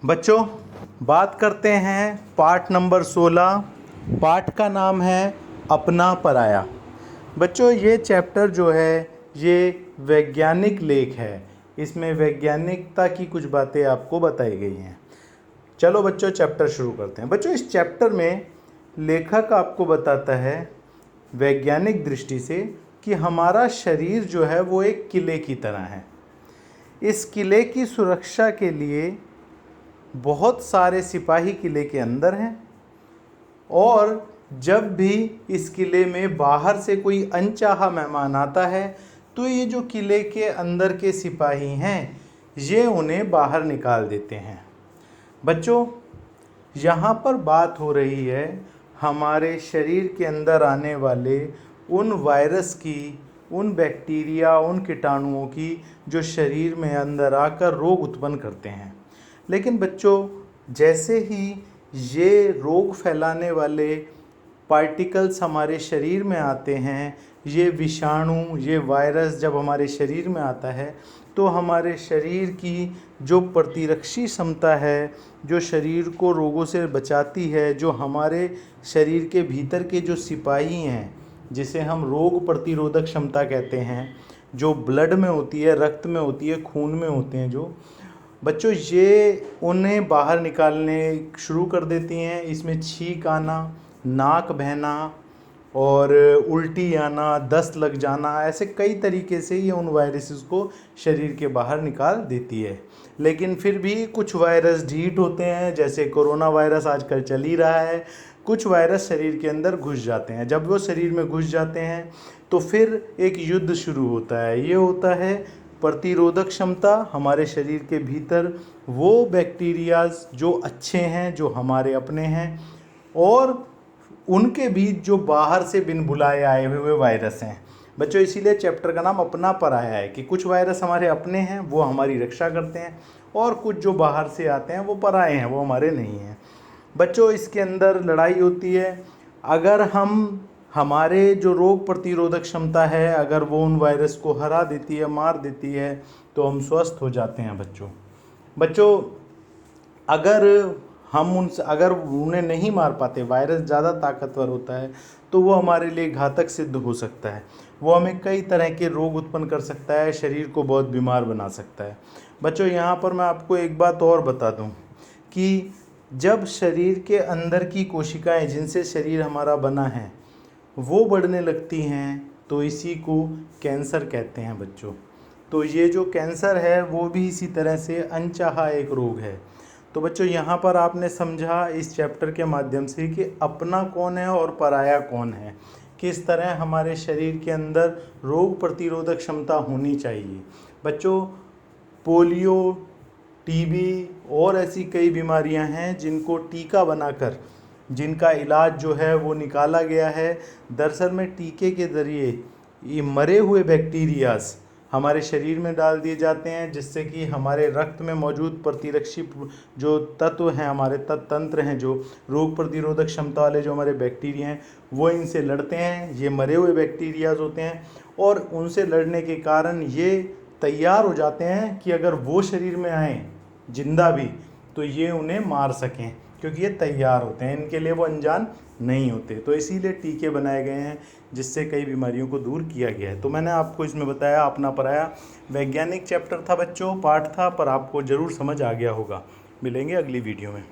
बच्चों बात करते हैं पाठ नंबर 16। पाठ का नाम है अपना पराया। बच्चों ये चैप्टर जो है ये वैज्ञानिक लेख है। इसमें वैज्ञानिकता की कुछ बातें आपको बताई गई हैं। चलो बच्चों चैप्टर शुरू करते हैं। बच्चों इस चैप्टर में लेखक आपको बताता है वैज्ञानिक दृष्टि से कि हमारा शरीर जो है वो एक किले की तरह है। इस किले की सुरक्षा के लिए बहुत सारे सिपाही किले के अंदर हैं और जब भी इस किले में बाहर से कोई अनचाहा मेहमान आता है तो ये जो किले के अंदर के सिपाही हैं ये उन्हें बाहर निकाल देते हैं। बच्चों यहाँ पर बात हो रही है हमारे शरीर के अंदर आने वाले उन वायरस की, उन बैक्टीरिया, उन कीटाणुओं की जो शरीर में अंदर आकर रोग उत्पन्न करते हैं। लेकिन बच्चों जैसे ही ये रोग फैलाने वाले पार्टिकल्स हमारे शरीर में आते हैं, ये विषाणु, ये वायरस जब हमारे शरीर में आता है तो हमारे शरीर की जो प्रतिरक्षी क्षमता है, जो शरीर को रोगों से बचाती है, जो हमारे शरीर के भीतर के जो सिपाही हैं जिसे हम रोग प्रतिरोधक क्षमता कहते हैं, जो ब्लड में होती है, रक्त में होती है, खून में होते हैं जो बच्चों, ये उन्हें बाहर निकालने शुरू कर देती हैं। इसमें छींक आना, नाक बहना और उल्टी आना, दस्त लग जाना, ऐसे कई तरीके से ये उन वायरसेस को शरीर के बाहर निकाल देती है। लेकिन फिर भी कुछ वायरस ढीठ होते हैं, जैसे कोरोना वायरस आजकल चल ही रहा है। कुछ वायरस शरीर के अंदर घुस जाते हैं। जब वो शरीर में घुस जाते हैं तो फिर एक युद्ध शुरू होता है। ये होता है प्रतिरोधक क्षमता। हमारे शरीर के भीतर वो बैक्टीरियाज जो अच्छे हैं, जो हमारे अपने हैं, और उनके बीच जो बाहर से बिन बुलाए आए हुए वायरस हैं। बच्चों इसीलिए चैप्टर का नाम अपना पराया है कि कुछ वायरस हमारे अपने हैं, वो हमारी रक्षा करते हैं, और कुछ जो बाहर से आते हैं वो पराए हैं, वो हमारे नहीं हैं। बच्चों इसके अंदर लड़ाई होती है। अगर हमारे जो रोग प्रतिरोधक क्षमता है अगर वो उन वायरस को हरा देती है, मार देती है, तो हम स्वस्थ हो जाते हैं। बच्चों अगर उन्हें नहीं मार पाते, वायरस ज़्यादा ताकतवर होता है तो वो हमारे लिए घातक सिद्ध हो सकता है। वो हमें कई तरह के रोग उत्पन्न कर सकता है, शरीर को बहुत बीमार बना सकता है। बच्चों यहाँ पर मैं आपको एक बात और बता दूँ कि जब शरीर के अंदर की कोशिकाएं जिनसे शरीर हमारा बना है वो बढ़ने लगती हैं तो इसी को कैंसर कहते हैं। बच्चों तो ये जो कैंसर है वो भी इसी तरह से अनचाहा एक रोग है। तो बच्चों यहाँ पर आपने समझा इस चैप्टर के माध्यम से कि अपना कौन है और पराया कौन है, किस तरह हमारे शरीर के अंदर रोग प्रतिरोधक क्षमता होनी चाहिए। बच्चों पोलियो, टीबी और ऐसी कई बीमारियां हैं जिनको टीका बनाकर जिनका इलाज जो है वो निकाला गया है। दरअसल में टीके के ज़रिए ये मरे हुए बैक्टीरियाज हमारे शरीर में डाल दिए जाते हैं, जिससे कि हमारे रक्त में मौजूद प्रतिरक्षी जो तत्व हैं, हमारे तंत्र हैं, जो रोग प्रतिरोधक क्षमता वाले जो हमारे बैक्टीरिया हैं वो इनसे लड़ते हैं। ये मरे हुए बैक्टीरियाज होते हैं और उनसे लड़ने के कारण ये तैयार हो जाते हैं कि अगर वो शरीर में आएँ जिंदा भी तो ये उन्हें मार सकें, क्योंकि ये तैयार होते हैं, इनके लिए वो अनजान नहीं होते। तो इसीलिए टीके बनाए गए हैं जिससे कई बीमारियों को दूर किया गया है। तो मैंने आपको इसमें बताया अपना पराया। वैज्ञानिक चैप्टर था बच्चों, पाठ था, पर आपको ज़रूर समझ आ गया होगा। मिलेंगे अगली वीडियो में।